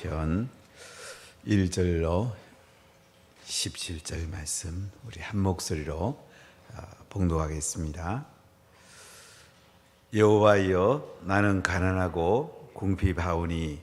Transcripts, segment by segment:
편 1절로 17절 말씀 우리 한 목소리로 봉독하겠습니다. 여호와여, 나는 가난하고 궁핍하오니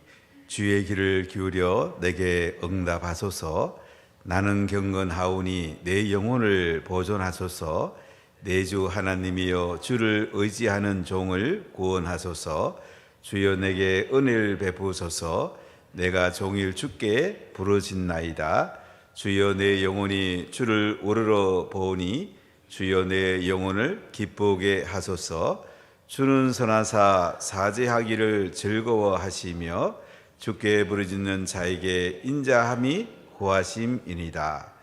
주의 귀를 기울여 내게 응답하소서. 나는 경건하오니 내 영혼을 보존하소서. 내 주 하나님이여, 주를 의지하는 종을 구원하소서. 주여, 내게 은혜를 베푸소서. 내가 종일 주께 부르짖나이다. 주여, 내 영혼이 주를 우러러 보오니 주여, 내 영혼을 기쁘게 하소서. 주는 선하사 사죄하기를 즐거워하시며 주께 부르짖는 자에게 인자함이 구하심이니이다.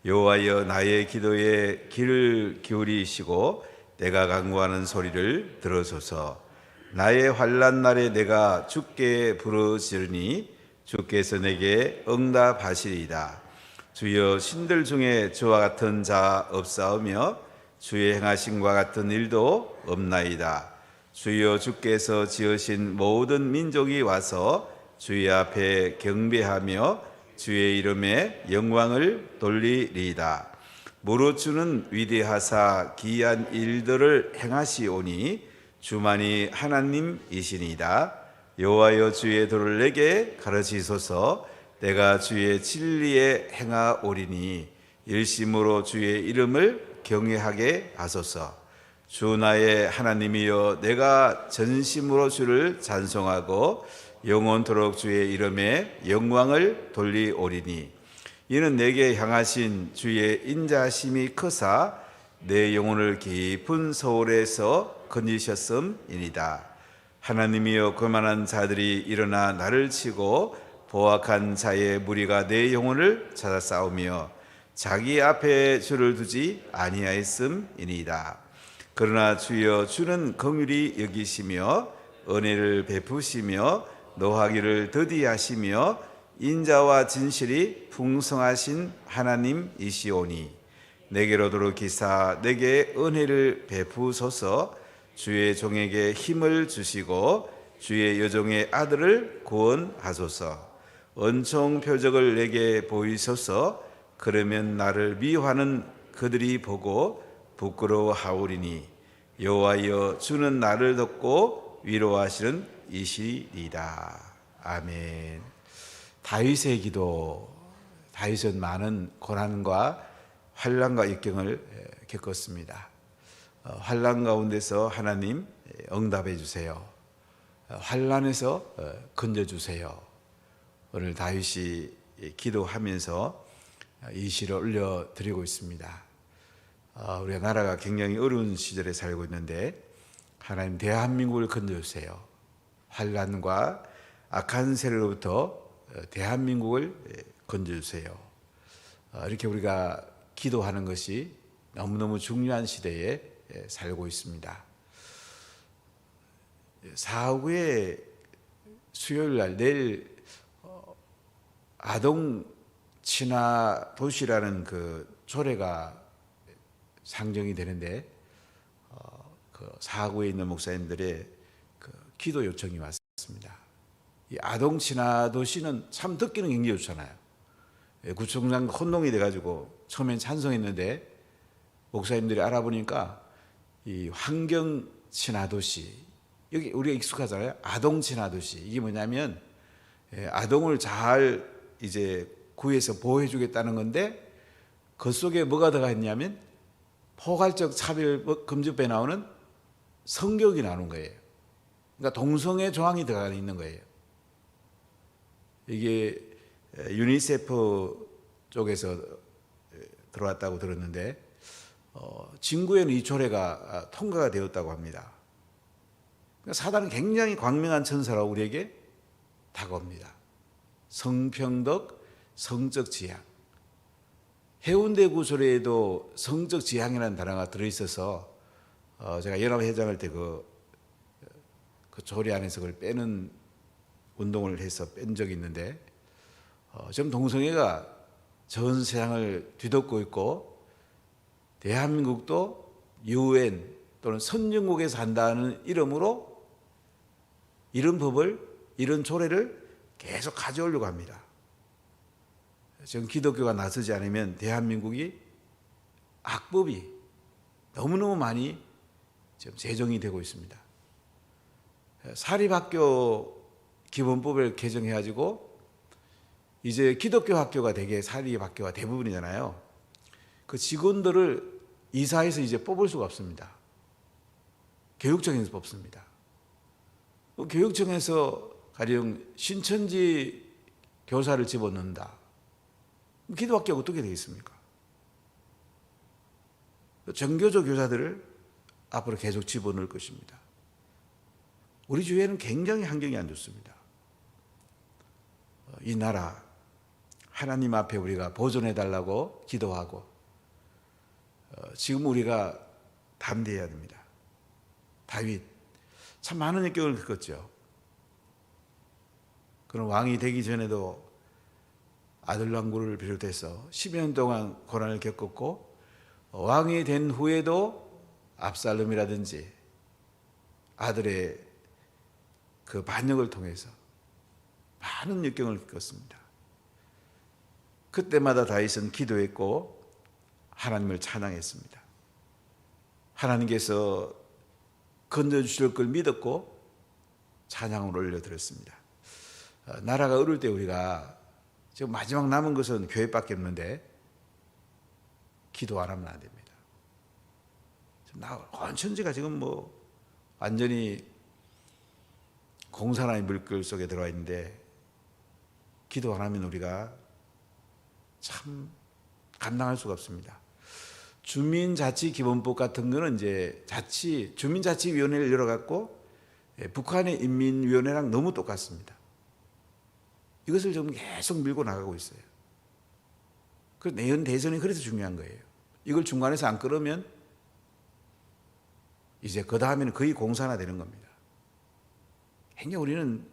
여호와여, 나의 기도에 귀를 기울이시고 내가 간구하는 소리를 들으소서. 나의 환난 날에 내가 주께 부르짖으니 주께서 내게 응답하시리이다. 주여, 신들 중에 주와 같은 자 없사오며 주의 행하심과 같은 일도 없나이다. 주여, 주께서 지으신 모든 민족이 와서 주의 앞에 경배하며 주의 이름에 영광을 돌리리이다. 무릇 주는 위대하사 기이한 일들을 행하시오니 주만이 하나님이시니이다. 여호와여, 주의 도를 내게 가르치소서. 내가 주의 진리에 행하오리니 일심으로 주의 이름을 경외하게 하소서. 주 나의 하나님이여, 내가 전심으로 주를 찬송하고 영원토록 주의 이름에 영광을 돌리오리니 이는 내게 향하신 주의 인자심이 크사 내 영혼을 깊은 소울에서 건지셨음이니이다. 하나님이여, 교만한 자들이 일어나 나를 치고 보악한 자의 무리가 내 영혼을 찾아 싸우며 자기 앞에 주를 두지 아니하였음이니이다. 그러나 주여, 주는 긍휼히 여기시며 은혜를 베푸시며 노하기를 더디하시며 인자와 진실이 풍성하신 하나님이시오니 내게로 돌이키사 내게 은혜를 베푸소서. 주의 종에게 힘을 주시고 주의 여종의 아들을 구원하소서. 은총 표적을 내게 보이소서. 그러면 나를 미워하는 그들이 보고 부끄러워하오리니 여호와여, 주는 나를 돕고 위로하시는 이시리이다. 아멘. 다윗의 기도. 다윗은 많은 고난과 환난과 역경을 겪었습니다. 환난 가운데서 하나님 응답해 주세요. 환난에서 건져 주세요. 오늘 다윗이 기도하면서 이 시를 올려드리고 있습니다. 우리가 나라가 굉장히 어려운 시절에 살고 있는데 하나님, 대한민국을 건져주세요. 환난과 악한 세력로부터 대한민국을 건져주세요. 이렇게 우리가 기도하는 것이 너무너무 중요한 시대에 살고 있습니다. 4구의 수요일 날, 내일 아동 친화 도시라는 그 조례가 상정이 되는데 그 4구에 있는 목사님들의 그 기도 요청이 왔습니다. 이 아동 친화 도시는 참 듣기는 굉장히 좋잖아요. 구청장 혼동이 돼가지고 처음엔 찬성했는데 목사님들이 알아보니까 이 환경 친화 도시, 여기 우리가 익숙하잖아요. 아동 친화 도시. 이게 뭐냐면 아동을 잘 이제 구해서 보호해 주겠다는 건데 그 속에 뭐가 들어가 있냐면 포괄적 차별 금지법에 나오는 성교육이 나오는 거예요. 그러니까 동성애 조항이 들어가 있는 거예요. 이게 유니세프 쪽에서 들어왔다고 들었는데 진구에는 이 조례가 통과가 되었다고 합니다. 그러니까 사단은 굉장히 광명한 천사라고 우리에게 다가옵니다. 성평등, 성적 지향. 해운대 구조례에도 성적 지향이라는 단어가 들어있어서 제가 연합회장할 때 그 조례 안에서 그걸 빼는 운동을 해서 뺀 적이 있는데 지금 동성애가 전 세상을 뒤덮고 있고 대한민국도 UN 또는 선진국에서 한다는 이름으로 이런 법을, 이런 조례를 계속 가져오려고 합니다. 지금 기독교가 나서지 않으면 대한민국이 악법이 너무너무 많이 지금 제정이 되고 있습니다. 사립학교 기본법을 개정해가지고 이제 기독교 학교가 되게 사립학교가 대부분이잖아요. 그 직원들을 이사해서 이제 뽑을 수가 없습니다. 교육청에서 뽑습니다. 교육청에서 가령 신천지 교사를 집어넣는다. 기독학교가 어떻게 되겠습니까? 정교조 교사들을 앞으로 계속 집어넣을 것입니다. 우리 주위에는 굉장히 환경이 안 좋습니다. 이 나라 하나님 앞에 우리가 보존해달라고 기도하고 지금 우리가 담대해야 됩니다. 다윗 참 많은 역경을 겪었죠. 그런 왕이 되기 전에도 아들 왕구를 비롯해서 10여 년 동안 고난을 겪었고 왕이 된 후에도 압살롬이라든지 아들의 그 반역을 통해서 많은 역경을 겪었습니다. 그때마다 다윗은 기도했고 하나님을 찬양했습니다. 하나님께서 건져주실 걸 믿었고 찬양을 올려드렸습니다. 나라가 어려울 때 우리가 지금 마지막 남은 것은 교회밖에 없는데 기도 안 하면 안 됩니다. 온 천지가 지금 뭐 완전히 공산화의 물결 속에 들어와 있는데 기도 안 하면 우리가 참 감당할 수가 없습니다. 주민자치기본법 같은 거는 이제 주민자치위원회를 열어갖고 북한의 인민위원회랑 너무 똑같습니다. 이것을 좀 계속 밀고 나가고 있어요. 그 내년 대선이 그래서 중요한 거예요. 이걸 중간에서 안 끌으면 이제 그 다음에는 거의 공산화 되는 겁니다. 굉장히 우리는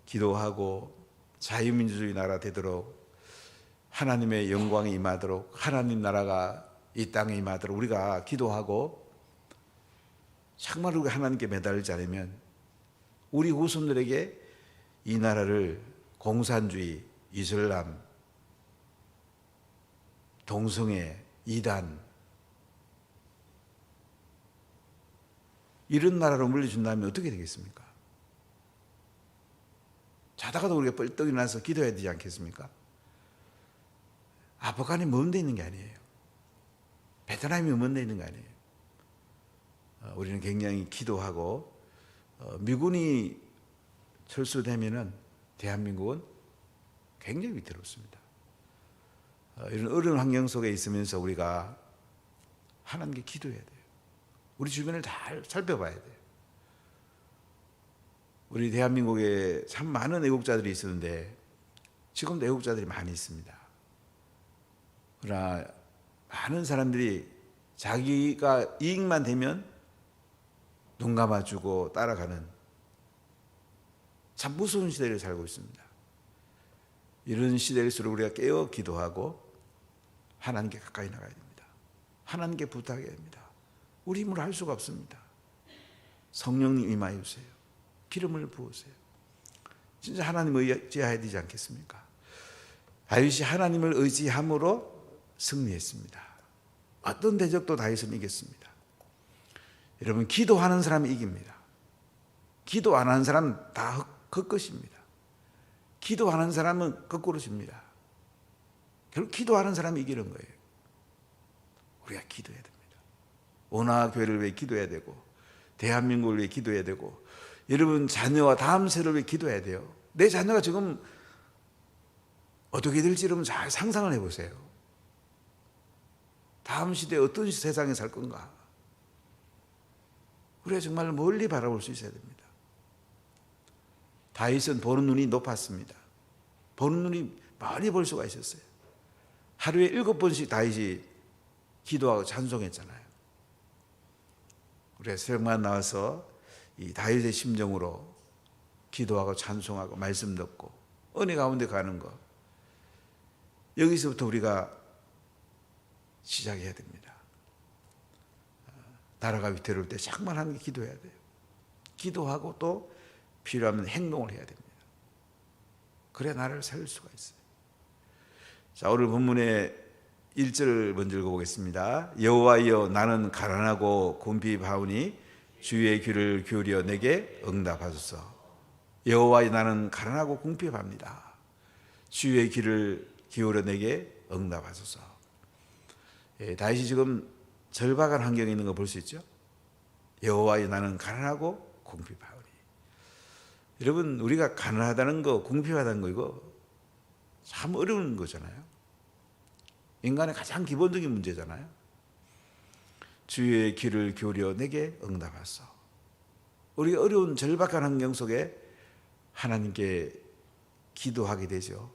기도하고 자유민주주의 나라 되도록 하나님의 영광이 임하도록 하나님 나라가 이 땅에 임하도록 우리가 기도하고 정말 우리가 하나님께 매달리지 않으면 우리 후손들에게 이 나라를 공산주의, 이슬람, 동성애, 이단 이런 나라로 물려준다면 어떻게 되겠습니까? 자다가도 우리가 뻘떡 일어나서 기도해야 되지 않겠습니까? 아프간이 먼 데 있는 게 아니에요. 베트남이 먼 데 있는 게 아니에요. 우리는 굉장히 기도하고 미군이 철수되면은 대한민국은 굉장히 위태롭습니다. 이런 어려운 환경 속에 있으면서 우리가 하나님께 기도해야 돼요. 우리 주변을 잘 살펴봐야 돼요. 우리 대한민국에 참 많은 애국자들이 있었는데 지금도 애국자들이 많이 있습니다. 그러나 많은 사람들이 자기가 이익만 되면 눈 감아주고 따라가는 참 무서운 시대를 살고 있습니다. 이런 시대일수록 우리가 깨어 기도하고 하나님께 가까이 나가야 됩니다. 하나님께 부탁해야 됩니다. 우리 힘으로 할 수가 없습니다. 성령님 임하여 주세요. 기름을 부으세요. 진짜 하나님을 의지해야 되지 않겠습니까? 다윗이 하나님을 의지함으로 승리했습니다. 어떤 대적도 다윗은 이겼습니다. 여러분 기도하는 사람이 이깁니다. 기도 안 하는 사람은 다 헛것입니다. 기도하는 사람은 거꾸로 집니다. 결국 기도하는 사람이 이기는 거예요. 우리가 기도해야 됩니다. 원화교회를 위해 기도해야 되고 대한민국을 위해 기도해야 되고 여러분 자녀와 다음 세대를 위해 기도해야 돼요. 내 자녀가 지금 어떻게 될지 여러분 잘 상상을 해보세요. 다음 시대에 어떤 세상에 살 건가? 우리가 정말 멀리 바라볼 수 있어야 됩니다. 다윗은 보는 눈이 높았습니다. 보는 눈이 많이 볼 수가 있었어요. 하루에 7번씩 다윗이 기도하고 찬송했잖아요. 우리가 새벽만 나와서 이 다윗의 심정으로 기도하고 찬송하고 말씀 듣고 은혜 가운데 가는 것, 여기서부터 우리가 시작해야 됩니다. 나라가 위태로울 때 정말 하나님께 기도해야 돼요. 기도하고 또 필요하면 행동을 해야 됩니다. 그래야 나를 세울 수가 있어요. 자, 오늘 본문의 1절 먼저 읽어보겠습니다. 여호와여 나는 가난하고 궁핍하오니 주의 귀를 기울여 내게 응답하소서. 여호와여 나는 가난하고 궁핍합니다. 주의 귀를 기울여 내게 응답하소서. 다윗이 지금 절박한 환경에 있는 거 볼 수 있죠. 여호와여 나는 가난하고 궁핍하오니. 여러분, 우리가 가난하다는 거, 궁핍하다는 거 이거 참 어려운 거잖아요. 인간의 가장 기본적인 문제잖아요. 주의 귀를 기울여 내게 응답하소서. 우리가 어려운 절박한 환경 속에 하나님께 기도하게 되죠.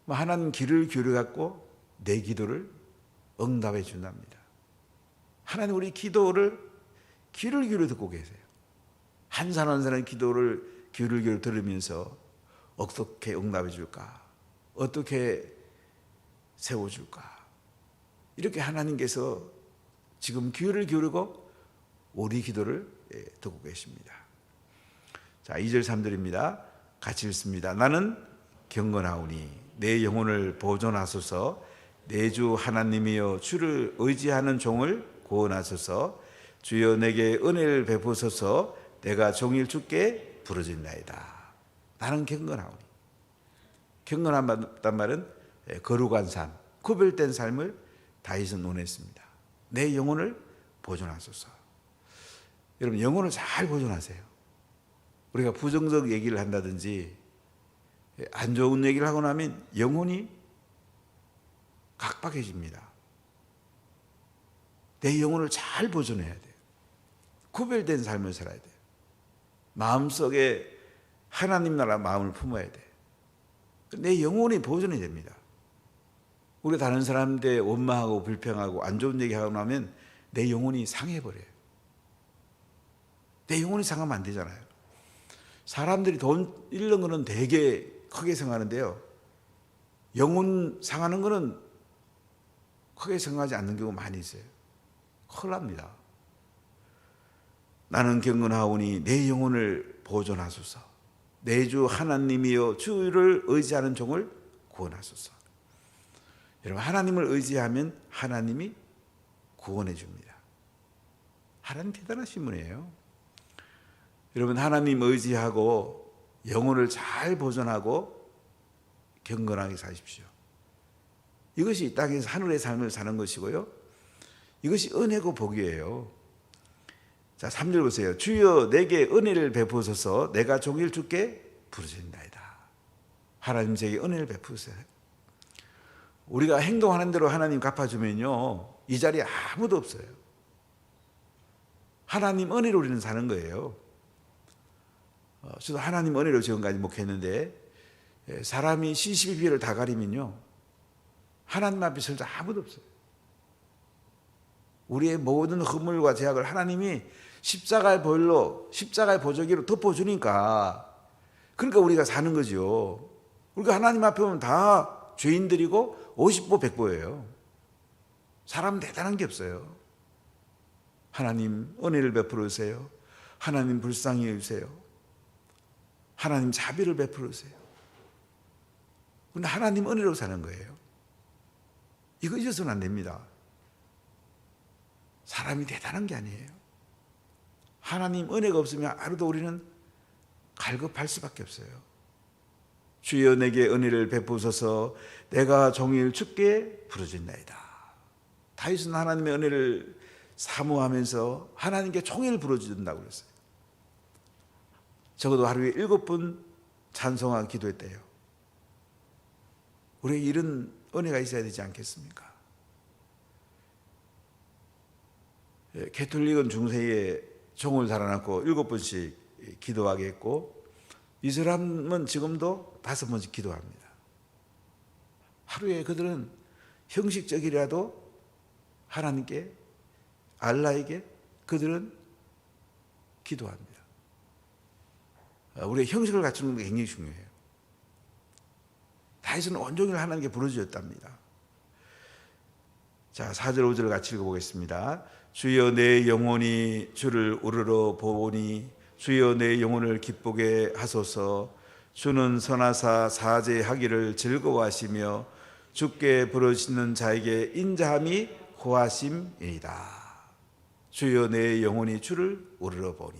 하나님 귀를 기울여 갖고 내 기도를 응답해 준답니다. 하나님 우리 기도를 귀를 기울여 듣고 계세요. 한 사람 한 사람의 기도를 귀를 기울여 들으면서 어떻게 응답해 줄까? 어떻게 세워줄까? 이렇게 하나님께서 지금 귀를 기울이고 우리 기도를 듣고 계십니다. 자, 2절 3절입니다. 같이 읽습니다. 나는 경건하오니 내 영혼을 보존하소서. 내 주 하나님이여 주를 의지하는 종을 구원하소서. 주여 내게 은혜를 베푸소서. 내가 종일 주께 부르짖나이다. 나는 경건하오니. 경건하단 말은 거룩한 삶, 구별된 삶을 다윗은 논했습니다. 내 영혼을 보존하소서. 여러분, 영혼을 잘 보존하세요. 우리가 부정적 얘기를 한다든지 안 좋은 얘기를 하고 나면 영혼이 각박해집니다. 내 영혼을 잘 보존해야 돼요. 구별된 삶을 살아야 돼요. 마음속에 하나님 나라 마음을 품어야 돼요. 내 영혼이 보존이 됩니다. 우리가 다른 사람한테 원망하고 불평하고 안 좋은 얘기하고 나면 내 영혼이 상해버려요. 내 영혼이 상하면 안 되잖아요. 사람들이 돈 잃는 거는 되게 크게 생각하는데요, 영혼 상하는 거는 크게 생각하지 않는 경우가 많이 있어요. 큰일 납니다. 나는 경건하오니 내 영혼을 보존하소서. 내 주 하나님이여 주를 의지하는 종을 구원하소서. 여러분, 하나님을 의지하면 하나님이 구원해 줍니다. 하나님 대단하신 분이에요. 여러분, 하나님 의지하고 영혼을 잘 보존하고 경건하게 사십시오. 이것이 이 땅에서 하늘의 삶을 사는 것이고요, 이것이 은혜고 복이에요. 자, 3절 보세요. 주여 내게 은혜를 베푸소서. 내가 종일 주께 부르짖나이다. 하나님 제게 은혜를 베푸세요. 우리가 행동하는 대로 하나님 갚아주면요, 이 자리에 아무도 없어요. 하나님 은혜로 우리는 사는 거예요. 저도 하나님 은혜로 지금까지 목했는데, 사람이 시시비비를 다 가리면요, 하나님 앞에 설 때 아무도 없어요. 우리의 모든 허물과 죄악을 하나님이 십자가의 보혈로, 십자가의 보조기로 덮어주니까, 그러니까 우리가 사는 거죠. 우리가 하나님 앞에 오면 다 죄인들이고 50보 100보예요. 사람은 대단한 게 없어요. 하나님 은혜를 베풀어 주세요. 하나님 불쌍히 해주세요. 하나님 자비를 베풀어 주세요. 그런데 하나님 은혜로 사는 거예요. 이거 잊어서는 안 됩니다. 사람이 대단한 게 아니에요. 하나님 은혜가 없으면 하루도 우리는 갈급할 수밖에 없어요. 주여 내게 은혜를 베푸소서. 내가 종일 주께 부르짖나이다. 다윗은 하나님의 은혜를 사모하면서 하나님께 종일 부르짖는다고 그랬어요. 적어도 하루에 7번 찬송하고 기도했대요. 우리에게 이런 은혜가 있어야 되지 않겠습니까? 캐톨릭은 중세에 종을 달아놓고 7번씩 기도하게 했고, 이 사람은 지금도 5번씩 기도합니다. 하루에 그들은 형식적이라도 하나님께, 알라에게 그들은 기도합니다. 우리의 형식을 갖추는 게 굉장히 중요해요. 다윗은 온종일 하나님께 부르짖었답니다. 자, 4절 5절 같이 읽어보겠습니다. 주여 내 영혼이 주를 우러러 보오니 주여 내 영혼을 기쁘게 하소서. 주는 선하사 사죄하기를 즐거워하시며 주께 부르시는 자에게 인자함이 구하심이니이다. 주여 내 영혼이 주를 우러러 보니.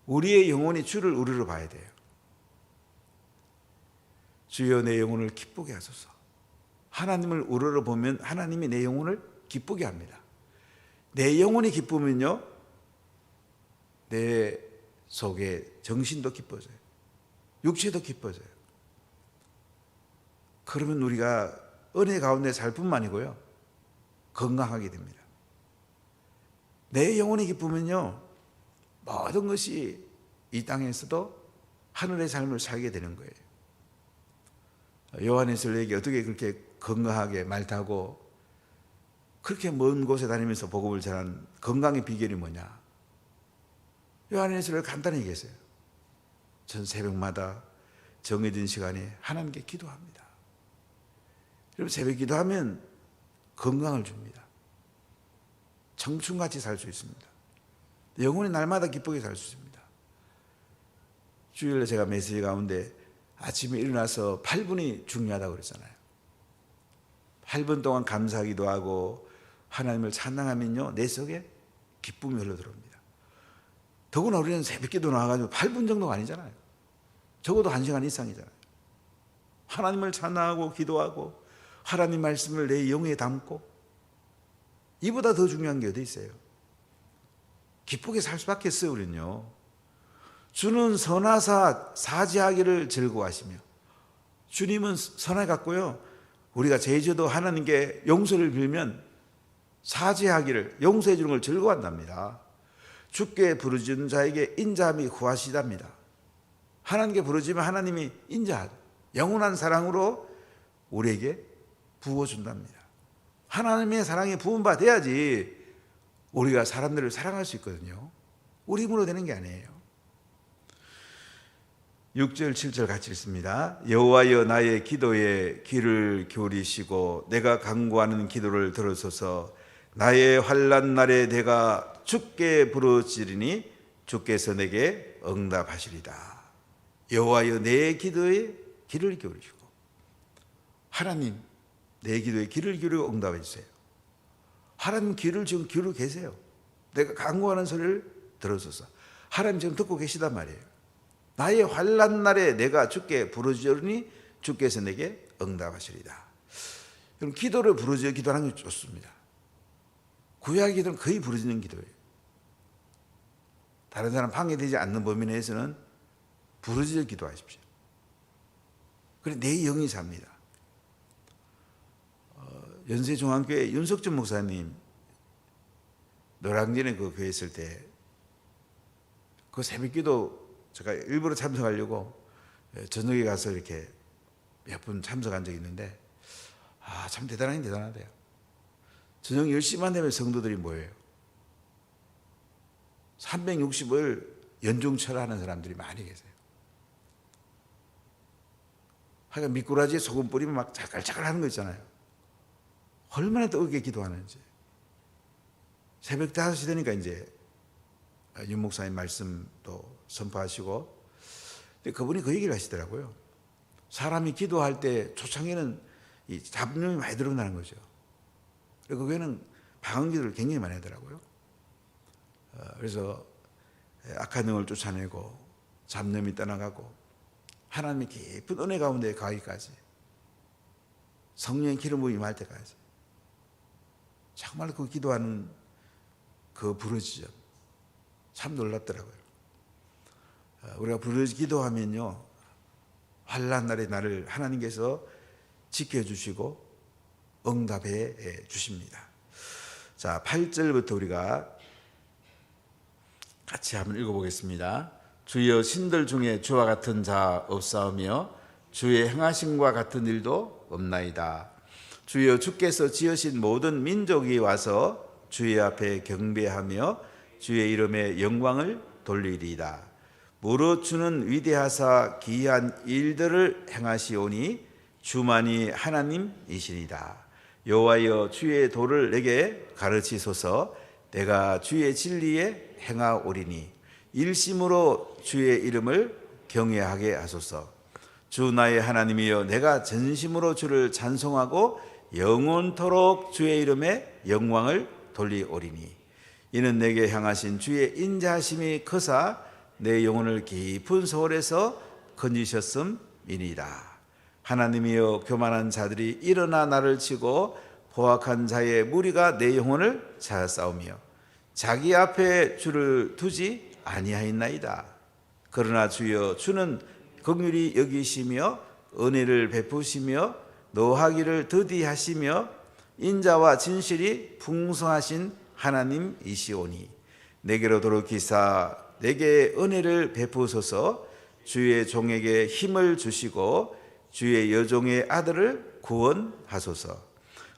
우리의 영혼이 주를 우러러 봐야 돼요. 주여 내 영혼을 기쁘게 하소서. 하나님을 우러러 보면 하나님이 내 영혼을 기쁘게 합니다. 내 영혼이 기쁘면요, 내 속에 정신도 기뻐져요. 육체도 기뻐져요. 그러면 우리가 은혜 가운데 살 뿐만 아니고요, 건강하게 됩니다. 내 영혼이 기쁘면요, 모든 것이 이 땅에서도 하늘의 삶을 살게 되는 거예요. 요한에서에게 어떻게 그렇게 건강하게 말 타고 그렇게 먼 곳에 다니면서 복음을 전한 건강의 비결이 뭐냐? 요한에서를 간단히 얘기했어요. 전 새벽마다 정해진 시간에 하나님께 기도합니다. 여러분, 새벽 기도하면 건강을 줍니다. 청춘같이 살 수 있습니다. 영혼이 날마다 기쁘게 살 수 있습니다. 주일에 제가 메시지 가운데 아침에 일어나서 8분이 중요하다고 그랬잖아요. 8분 동안 감사하기도 하고 하나님을 찬양하면요, 내 속에 기쁨이 흘러들어옵니다. 더구나 우리는 새벽기도 나와가지고 8분 정도가 아니잖아요. 적어도 1시간 이상이잖아요. 하나님을 찬양하고 기도하고 하나님 말씀을 내 영에 담고, 이보다 더 중요한 게 어디 있어요? 기쁘게 살 수밖에 없어요. 우리는요, 주는 선하사 사죄하기를 즐거워하시며. 주님은 선해 갖고요, 우리가 죄져도 하나님께 용서를 빌면 사죄하기를, 용서해 주는 걸 즐거워한답니다. 주께 부르짖는 자에게 인자함이 구하시답니다. 하나님께 부르짖으면 하나님이 인자하죠. 영원한 사랑으로 우리에게 부어준답니다. 하나님의 사랑에 부은 바 돼야지 우리가 사람들을 사랑할 수 있거든요. 우리 힘으로 되는 게 아니에요. 6절 7절 같이 읽습니다. 여호와여 나의 기도에 귀를 기울이시고 내가 간구하는 기도를 들으소서. 나의 환난 날에 내가 주께 부르짖으니 주께서 내게 응답하시리다. 여호와여 내 기도에 귀를 기울이시고, 하나님 내 기도에 귀를 기울이고 응답해 주세요. 하나님 귀를 지금 기울이고 계세요. 내가 간구하는 소리를 들으소서. 하나님 지금 듣고 계시단 말이에요. 나의 환난 날에 내가 주께 부르짖으니 주께서 내게 응답하시리다. 그럼 기도를 부르짖어 기도하는 게 좋습니다. 구약 기도는 거의 부르짖는 기도예요. 다른 사람 방해되지 않는 범위 내에서는 부르짖어 기도하십시오. 그래 내 영이 삽니다. 연세중앙교회 윤석준 목사님 노량진에 그 교회 있을 때 그 새벽기도 제가 일부러 참석하려고 저녁에 가서 이렇게 몇 분 참석한 적이 있는데, 참 대단하긴 대단하대요. 저녁 10시만 되면 성도들이 모여요. 365일 연중철하는 사람들이 많이 계세요. 하여간 미꾸라지에 소금 뿌리면 막 자글자글 하는 거 있잖아요. 얼마나 뜨겁게 기도하는지. 새벽 5시 되니까 이제 윤 목사님 말씀도 선포하시고, 근데 그분이 그 얘기를 하시더라고요. 사람이 기도할 때 초창에는 이 잡념이 많이 들어온다는 거죠. 그리고 그 교회는 방언 기도를 굉장히 많이 하더라고요. 그래서 악한 영을 쫓아내고 잡념이 떠나가고 하나님의 깊은 은혜 가운데 가기까지, 성령의 기름 부음이 임할 때까지 정말 그 기도하는 그 부르짖음 참 놀랍더라고요. 우리가 기도하면요, 환난 날에 나를 하나님께서 지켜주시고 응답해 주십니다. 자, 8절부터 우리가 같이 한번 읽어보겠습니다. 주여 신들 중에 주와 같은 자 없사오며 주의 행하심과 같은 일도 없나이다. 주여 주께서 지으신 모든 민족이 와서 주의 앞에 경배하며 주의 이름에 영광을 돌리리이다. 무릇 주는 위대하사 기이한 일들을 행하시오니 주만이 하나님이시니이다. 여호와여 주의 도를 내게 가르치소서. 내가 주의 진리에 행하오리니 일심으로 주의 이름을 경외하게 하소서. 주 나의 하나님이여, 내가 전심으로 주를 찬송하고 영원토록 주의 이름에 영광을 돌리오리니, 이는 내게 향하신 주의 인자하심이 크사 내 영혼을 깊은 소홀에서 건지셨음이니이다. 하나님이여, 교만한 자들이 일어나 나를 치고 포악한 자의 무리가 내 영혼을 찾아싸우며 자기 앞에 주를 두지 아니하였나이다. 그러나 주여, 주는 긍휼히 여기시며 은혜를 베푸시며 노하기를 더디하시며 인자와 진실이 풍성하신 하나님이시오니, 내게로 돌이키사 내게 은혜를 베푸소서. 주의 종에게 힘을 주시고 주의 여종의 아들을 구원하소서.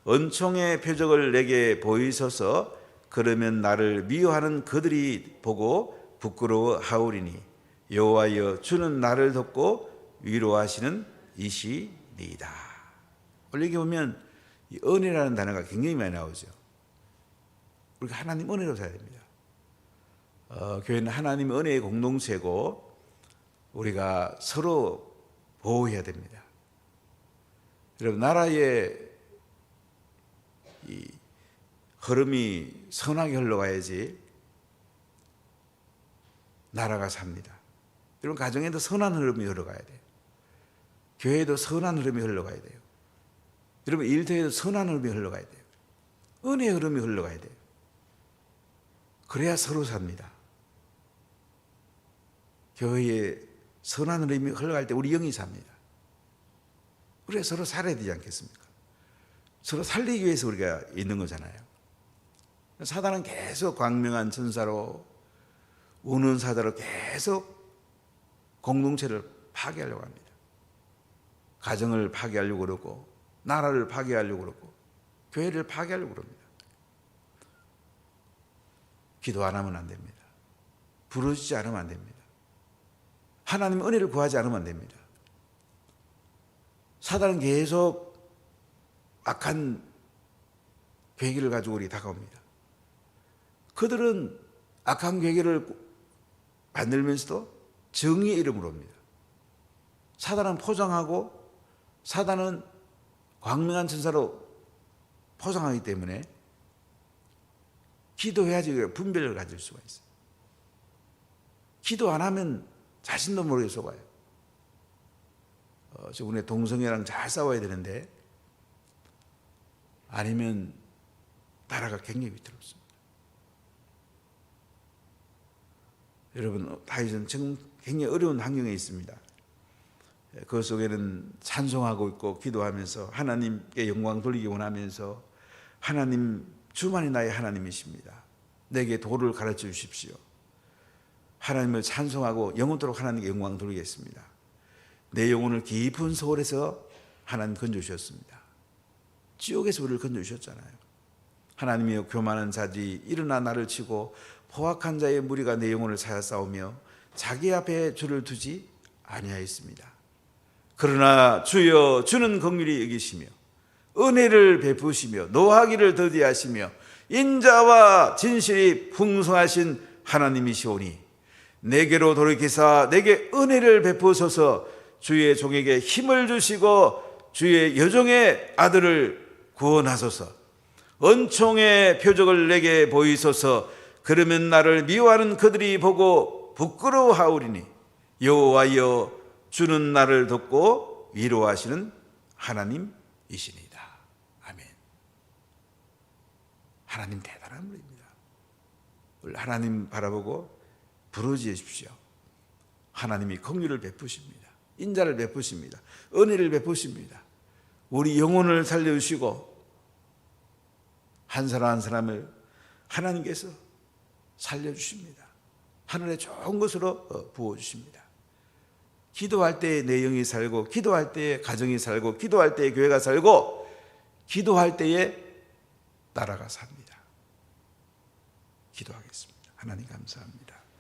은총의 표적을 내게 보이소서. 그러면 나를 미워하는 그들이 보고 부끄러워하오리니, 여호와여, 주는 나를 돕고 위로하시는 이시니이다. 원래 여기 보면 이 은혜라는 단어가 굉장히 많이 나오죠. 우리가 하나님 은혜로 살아야 됩니다. 교회는 하나님 은혜의 공동체고 우리가 서로 보호해야 됩니다. 여러분, 나라의 이 흐름이 선하게 흘러가야지 나라가 삽니다. 여러분, 가정에도 선한 흐름이 흘러가야 돼요. 교회에도 선한 흐름이 흘러가야 돼요. 여러분, 일터에도 선한 흐름이 흘러가야 돼요. 은혜의 흐름이 흘러가야 돼요. 그래야 서로 삽니다. 교회에 선한 흐름이 흘러갈 때 우리 영이 삽니다. 우리가 서로 살아야 되지 않겠습니까? 서로 살리기 위해서 우리가 있는 거잖아요. 사단은 계속 광명한 천사로, 우는 사자로 계속 공동체를 파괴하려고 합니다. 가정을 파괴하려고 그러고, 나라를 파괴하려고 그러고, 교회를 파괴하려고 그럽니다. 기도 안 하면 안 됩니다. 부르짖지 않으면 안 됩니다. 하나님의 은혜를 구하지 않으면 안 됩니다. 사단은 계속 악한 계획을 가지고 우리 다가옵니다. 그들은 악한 계획을 만들면서도 정의의 이름으로 옵니다. 사단은 포장하고, 사단은 광명한 천사로 포장하기 때문에 기도해야지 분별을 가질 수가 있어요. 기도 안 하면 자신도 모르게 속아요. 저번에 동성애랑 잘 싸워야 되는데, 아니면 나라가 굉장히 위태롭습니다. 여러분, 다윗은 지금 굉장히 어려운 환경에 있습니다. 그 속에는 찬송하고 있고 기도하면서 하나님께 영광 돌리기 원하면서, 하나님, 주만이 나의 하나님이십니다. 내게 도를 가르쳐 주십시오. 하나님을 찬송하고 영원토록 하나님께 영광 돌리겠습니다. 내 영혼을 깊은 소홀에서 하나님 건져주셨습니다. 지옥에서 우리를 건져주셨잖아요. 하나님이여, 교만한 자들이 일어나 나를 치고 포악한 자의 무리가 내 영혼을 찾아 싸우며 자기 앞에 주를 두지 아니하였습니다. 그러나 주여, 주는 긍휼히 여기시며 은혜를 베푸시며 노하기를 더디하시며 인자와 진실이 풍성하신 하나님이시오니, 내게로 돌이키사 내게 은혜를 베푸소서. 주의 종에게 힘을 주시고 주의 여종의 아들을 구원하소서. 은총의 표적을 내게 보이소서. 그러면 나를 미워하는 그들이 보고 부끄러워하오리니, 여호와여, 주는 나를 돕고 위로하시는 하나님이시니이다. 아멘. 하나님 대단한 분입니다. 하나님 바라보고 부르짖으십시오. 하나님이 긍휼을 베푸십니다. 인자를 베푸십니다. 은혜를 베푸십니다. 우리 영혼을 살려주시고 한 사람 한 사람을 하나님께서 살려주십니다. 하늘의 좋은 것으로 부어주십니다. 기도할 때에 내 영이 살고, 기도할 때에 가정이 살고, 기도할 때에 교회가 살고, 기도할 때에 나라가 삽니다. 기도하겠습니다. 하나님 감사합니다.